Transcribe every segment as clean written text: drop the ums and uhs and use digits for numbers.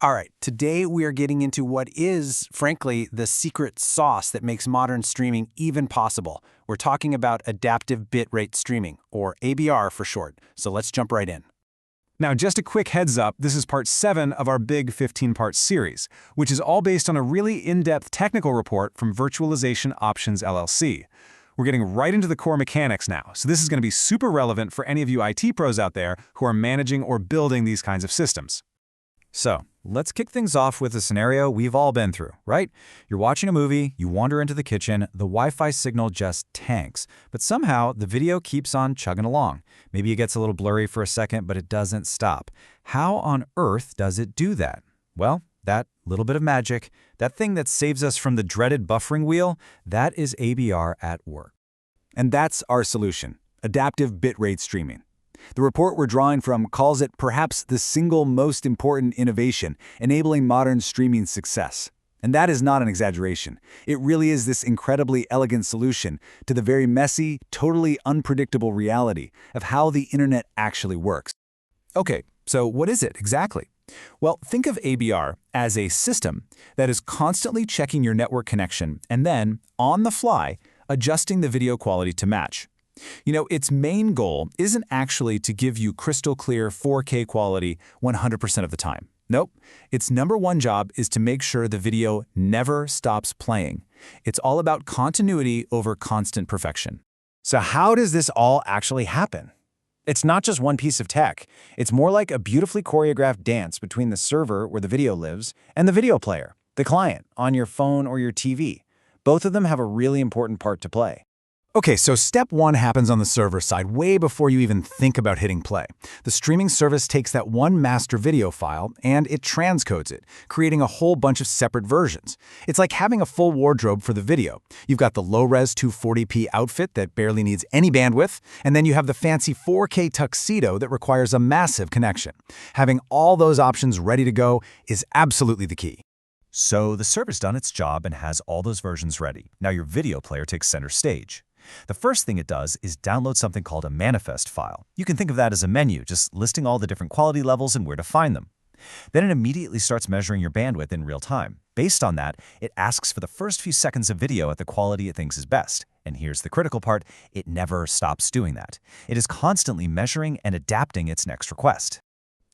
All right, today we are getting into what is, frankly, the secret sauce that makes modern streaming even possible. We're talking about adaptive bitrate streaming, or ABR for short, so let's jump right in. Now, just a quick heads up, this is part 7 of our big 15-part series, which is all based on a really in-depth technical report from Virtualization Options LLC. We're getting right into the core mechanics now, so this is going to be super relevant for any of you IT pros out there who are managing or building these kinds of systems. So, let's kick things off with a scenario we've all been through, right? You're watching a movie, you wander into the kitchen, the Wi-Fi signal just tanks, but somehow the video keeps on chugging along. Maybe it gets a little blurry for a second, but it doesn't stop. How on earth does it do that? Well, that little bit of magic, that thing that saves us from the dreaded buffering wheel, that is ABR at work. And that's our solution, adaptive bitrate streaming. The report we're drawing from calls it perhaps the single most important innovation enabling modern streaming success. And that is not an exaggeration. It really is this incredibly elegant solution to the very messy, totally unpredictable reality of how the internet actually works. Okay, so what is it exactly? Well, think of ABR as a system that is constantly checking your network connection and then, on the fly, adjusting the video quality to match. You know, its main goal isn't actually to give you crystal clear 4K quality 100% of the time. Nope. Its number one job is to make sure the video never stops playing. It's all about continuity over constant perfection. So how does this all actually happen? It's not just one piece of tech. It's more like a beautifully choreographed dance between the server where the video lives and the video player, the client, on your phone or your TV. Both of them have a really important part to play. Okay, so step 1 happens on the server side way before you even think about hitting play. The streaming service takes that one master video file and it transcodes it, creating a whole bunch of separate versions. It's like having a full wardrobe for the video. You've got the low-res 240p outfit that barely needs any bandwidth, and then you have the fancy 4K tuxedo that requires a massive connection. Having all those options ready to go is absolutely the key. So the server's done its job and has all those versions ready. Now your video player takes center stage. The first thing it does is download something called a manifest file. You can think of that as a menu, just listing all the different quality levels and where to find them. Then it immediately starts measuring your bandwidth in real time. Based on that, it asks for the first few seconds of video at the quality it thinks is best. And here's the critical part, it never stops doing that. It is constantly measuring and adapting its next request.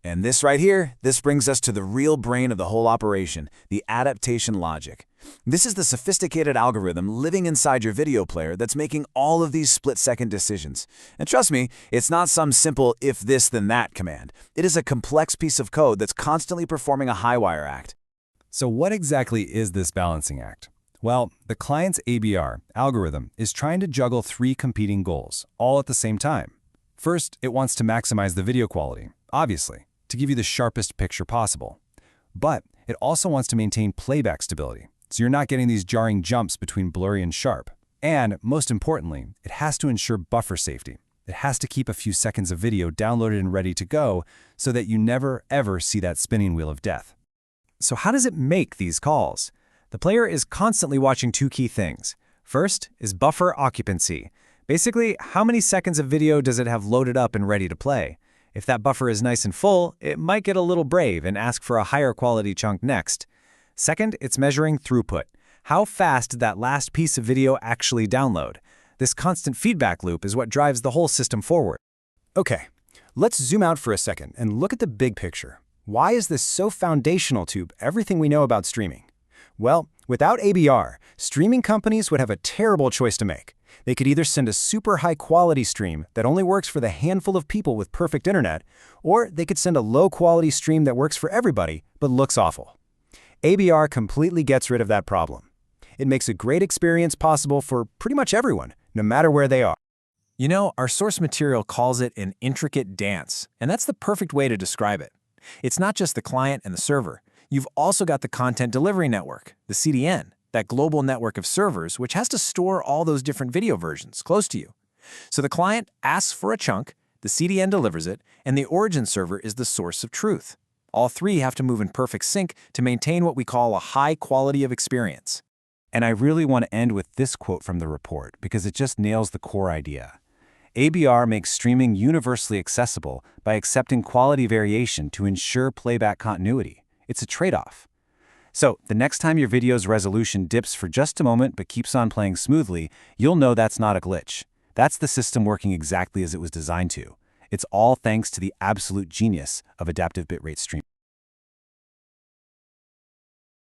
And this right here, this brings us to the real brain of the whole operation, the adaptation logic. This is the sophisticated algorithm living inside your video player that's making all of these split-second decisions. And trust me, it's not some simple if this then that command. It is a complex piece of code that's constantly performing a high-wire act. So what exactly is this balancing act? Well, the client's ABR algorithm is trying to juggle 3 competing goals, all at the same time. First, it wants to maximize the video quality, obviously, to give you the sharpest picture possible. But it also wants to maintain playback stability, so you're not getting these jarring jumps between blurry and sharp. And most importantly, it has to ensure buffer safety. It has to keep a few seconds of video downloaded and ready to go so that you never ever see that spinning wheel of death. So how does it make these calls? The player is constantly watching 2 key things. First is buffer occupancy. Basically, how many seconds of video does it have loaded up and ready to play? If that buffer is nice and full, it might get a little brave and ask for a higher quality chunk next. Second, it's measuring throughput. How fast did that last piece of video actually download? This constant feedback loop is what drives the whole system forward. Okay, let's zoom out for a second and look at the big picture. Why is this so foundational to everything we know about streaming? Well, without ABR, streaming companies would have a terrible choice to make. They could either send a super high-quality stream that only works for the handful of people with perfect internet, or they could send a low-quality stream that works for everybody but looks awful. ABR completely gets rid of that problem. It makes a great experience possible for pretty much everyone, no matter where they are. You know, our source material calls it an intricate dance, and that's the perfect way to describe it. It's not just the client and the server. You've also got the content delivery network, the CDN, that global network of servers which has to store all those different video versions close to you. So the client asks for a chunk, the CDN delivers it, and the origin server is the source of truth. All 3 have to move in perfect sync to maintain what we call a high quality of experience. And I really want to end with this quote from the report because it just nails the core idea. ABR makes streaming universally accessible by accepting quality variation to ensure playback continuity. It's a trade-off. So, the next time your video's resolution dips for just a moment but keeps on playing smoothly, you'll know that's not a glitch. That's the system working exactly as it was designed to. It's all thanks to the absolute genius of adaptive bitrate streaming.